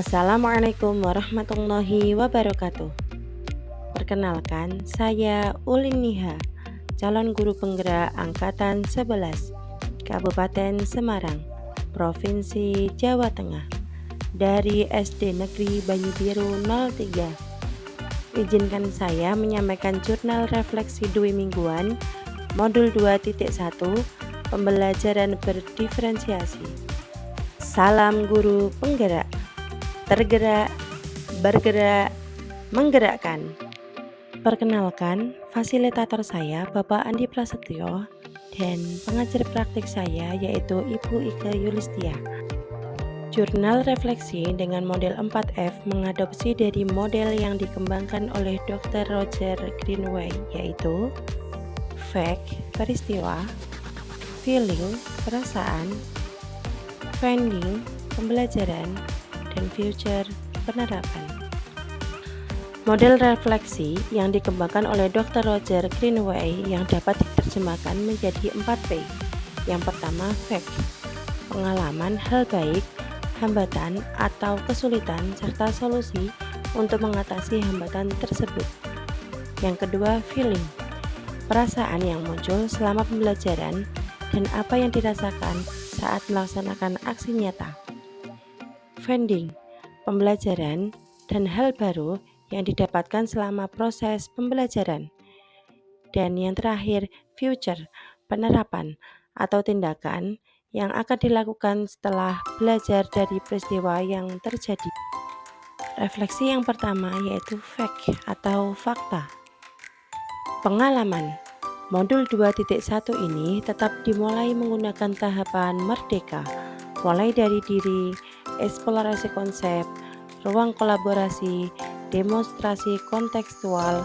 Assalamualaikum warahmatullahi wabarakatuh. Perkenalkan, saya Ulin Niha, calon guru penggerak angkatan 11, Kabupaten Semarang, Provinsi Jawa Tengah, dari SD Negeri Banyu Biru 03. Izinkan saya menyampaikan jurnal refleksi dwi mingguan, modul 2.1, pembelajaran berdiferensiasi. Salam guru penggerak, tergerak, bergerak, menggerakkan. Perkenalkan, fasilitator saya Bapak Andi Prasetyo dan pengajar praktik saya yaitu Ibu Ike Yulistia. Jurnal refleksi dengan model 4F mengadopsi dari model yang dikembangkan oleh Dr. Roger Greenway, yaitu fact, peristiwa, feeling, perasaan, finding, pembelajaran, dan future, penerapan. Model refleksi yang dikembangkan oleh Dr. Roger Greenway yang dapat diterjemahkan menjadi 4P. Yang pertama, fact, pengalaman hal baik, hambatan atau kesulitan, serta solusi untuk mengatasi hambatan tersebut. Yang kedua, feeling, perasaan yang muncul selama pembelajaran dan apa yang dirasakan saat melaksanakan aksi nyata. Finding, pembelajaran dan hal baru yang didapatkan selama proses pembelajaran. Dan yang terakhir, future, penerapan atau tindakan yang akan dilakukan setelah belajar dari peristiwa yang terjadi. Refleksi yang pertama yaitu fact atau fakta. Pengalaman. Modul 2.1 ini tetap dimulai menggunakan tahapan merdeka, mulai dari diri, eksplorasi konsep, ruang kolaborasi, demonstrasi kontekstual,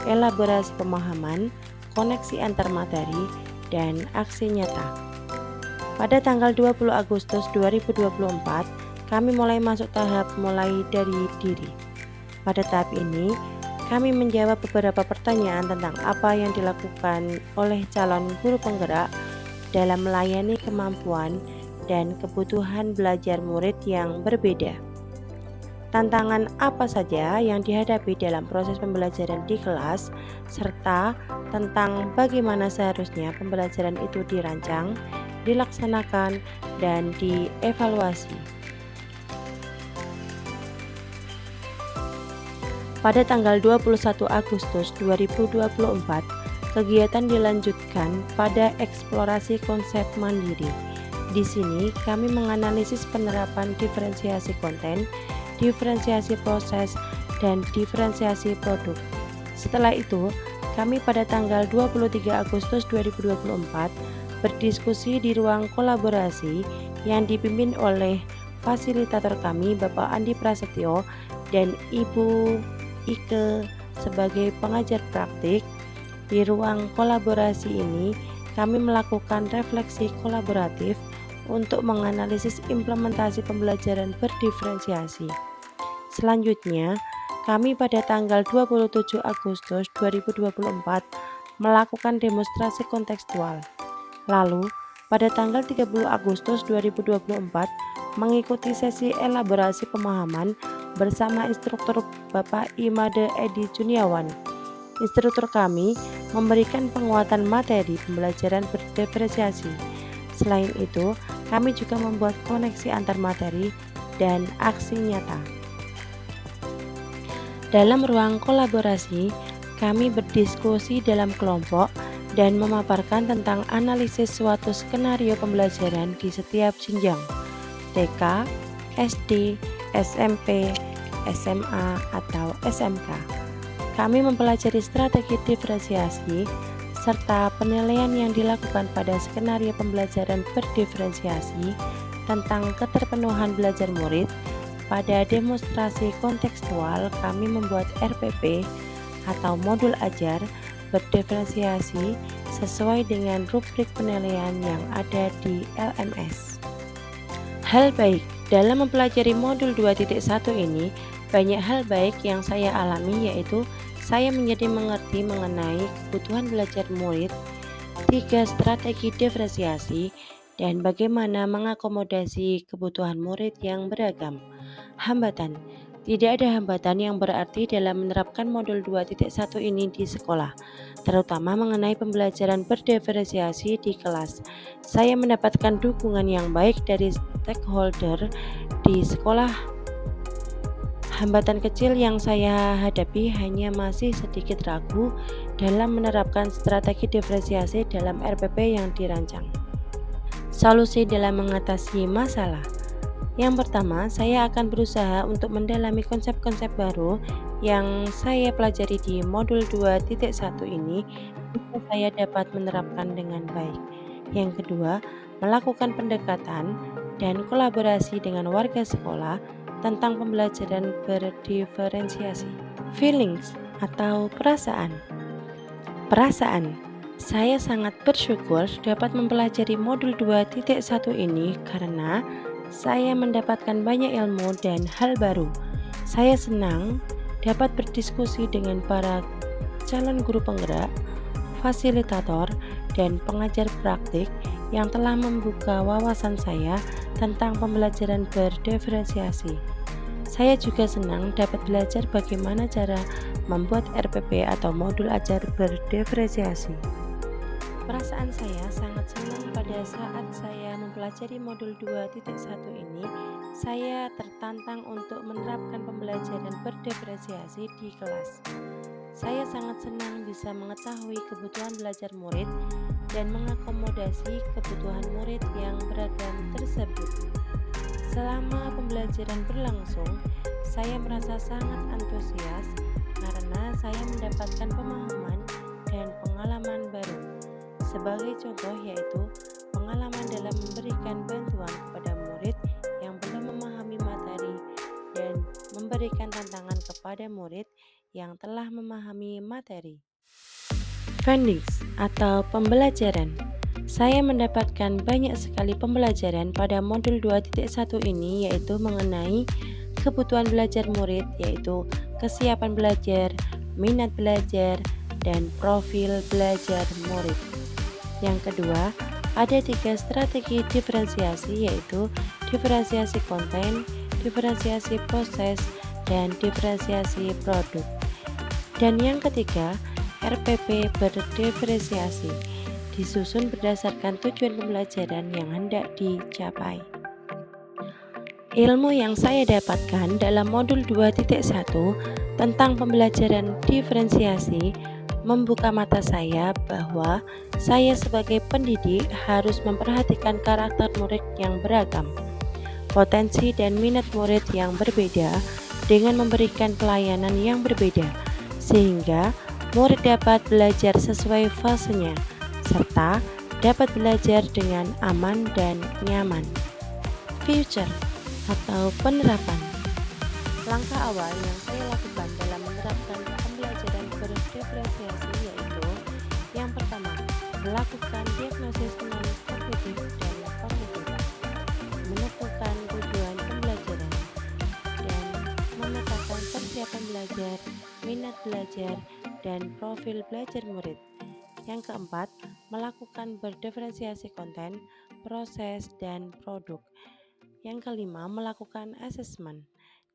elaborasi pemahaman, koneksi antar materi, dan aksi nyata. Pada tanggal 20 Agustus 2024, kami mulai masuk tahap mulai dari diri. Pada tahap ini, kami menjawab beberapa pertanyaan tentang apa yang dilakukan oleh calon guru penggerak dalam melayani kemampuan dan kebutuhan belajar murid yang berbeda. Tantangan apa saja yang dihadapi dalam proses pembelajaran di kelas, serta tentang bagaimana seharusnya pembelajaran itu dirancang, dilaksanakan, dan dievaluasi. Pada tanggal 21 Agustus 2024, kegiatan dilanjutkan pada eksplorasi konsep mandiri. Di sini kami menganalisis penerapan diferensiasi konten, diferensiasi proses, dan diferensiasi produk. Setelah itu, kami pada tanggal 23 Agustus 2024 berdiskusi di ruang kolaborasi yang dipimpin oleh fasilitator kami Bapak Andi Prasetyo dan Ibu Ike sebagai pengajar praktik. Di ruang kolaborasi ini, kami melakukan refleksi kolaboratif untuk menganalisis implementasi pembelajaran berdiferensiasi. Selanjutnya, kami pada tanggal 27 Agustus 2024 melakukan demonstrasi kontekstual. Lalu, pada tanggal 30 Agustus 2024 mengikuti sesi elaborasi pemahaman bersama instruktur Bapak Imade Edi Juniawan. Instruktur kami memberikan penguatan materi pembelajaran berdiferensiasi. Selain itu, kami juga membuat koneksi antar materi dan aksi nyata. Dalam ruang kolaborasi, kami berdiskusi dalam kelompok dan memaparkan tentang analisis suatu skenario pembelajaran di setiap jenjang, TK, SD, SMP, SMA, atau SMK. Kami mempelajari strategi diferensiasi serta penilaian yang dilakukan pada skenario pembelajaran berdiferensiasi tentang keterpenuhan belajar murid. Pada demonstrasi kontekstual, kami membuat RPP atau modul ajar berdiferensiasi sesuai dengan rubrik penilaian yang ada di LMS. Hal baik. Dalam mempelajari modul 2.1 ini, banyak hal baik yang saya alami, yaitu saya menjadi mengerti mengenai kebutuhan belajar murid, 3 strategi diferensiasi, dan bagaimana mengakomodasi kebutuhan murid yang beragam. Hambatan. Tidak ada hambatan yang berarti dalam menerapkan modul 2.1 ini di sekolah, terutama mengenai pembelajaran berdiferensiasi di kelas. Saya mendapatkan dukungan yang baik dari stakeholder di sekolah. Hambatan kecil yang saya hadapi hanya masih sedikit ragu dalam menerapkan strategi diferensiasi dalam RPP yang dirancang. Solusi dalam mengatasi masalah. Yang pertama, saya akan berusaha untuk mendalami konsep-konsep baru yang saya pelajari di modul 2.1 ini supaya saya dapat menerapkan dengan baik. Yang kedua, melakukan pendekatan dan kolaborasi dengan warga sekolah tentang pembelajaran berdiferensiasi. Feelings atau perasaan. Perasaan. Saya sangat bersyukur dapat mempelajari modul 2.1 ini karena saya mendapatkan banyak ilmu dan hal baru. Saya senang dapat berdiskusi dengan para calon guru penggerak, fasilitator, dan pengajar praktik yang telah membuka wawasan saya tentang pembelajaran berdiferensiasi. Saya juga senang dapat belajar bagaimana cara membuat RPP atau modul ajar berdiferensiasi. Perasaan saya sangat senang pada saat saya mempelajari modul 2.1 ini. Saya tertantang untuk menerapkan pembelajaran berdiferensiasi di kelas. Saya sangat senang bisa mengetahui kebutuhan belajar murid dan mengakomodasi kebutuhan murid yang beragam tersebut. Selama pembelajaran berlangsung, saya merasa sangat antusias karena saya mendapatkan pemahaman dan pengalaman baru. Sebagai contoh yaitu pengalaman dalam memberikan bantuan kepada murid yang belum memahami materi dan memberikan tantangan kepada murid yang telah memahami materi. Findings atau pembelajaran. Saya mendapatkan banyak sekali pembelajaran pada modul 2.1 ini yaitu mengenai kebutuhan belajar murid yaitu kesiapan belajar, minat belajar, dan profil belajar murid. Yang kedua, ada 3 strategi diferensiasi yaitu diferensiasi konten, diferensiasi proses, dan diferensiasi produk. Dan yang ketiga, RPP berdiferensiasi disusun berdasarkan tujuan pembelajaran yang hendak dicapai. Ilmu yang saya dapatkan dalam modul 2.1 tentang pembelajaran diferensiasi membuka mata saya bahwa saya sebagai pendidik harus memperhatikan karakter murid yang beragam, potensi dan minat murid yang berbeda dengan memberikan pelayanan yang berbeda, sehingga murid dapat belajar sesuai fasenya, serta dapat belajar dengan aman dan nyaman. Future atau penerapan. Langkah awal yang saya lakukan dalam menerapkan pembelajaran berdiferensiasi yaitu yang pertama, melakukan diagnosis non-kognitif dan kognitif, menentukan tujuan pembelajaran, dan memetakan persiapan belajar, minat belajar, dan profil belajar murid. Yang keempat, melakukan berdiferensiasi konten, proses, dan produk. Yang kelima, melakukan asesmen.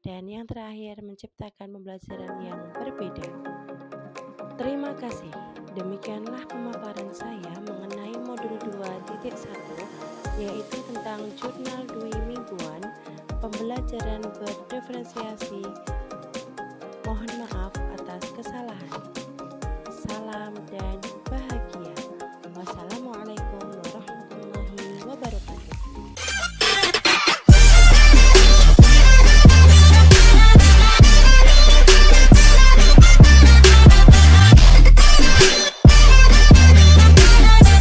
Dan yang terakhir, menciptakan pembelajaran yang berbeda. Terima kasih. Demikianlah pemaparan saya mengenai modul 2.1 yaitu tentang jurnal dui mingguan, pembelajaran berdiferensiasi. Mohon maaf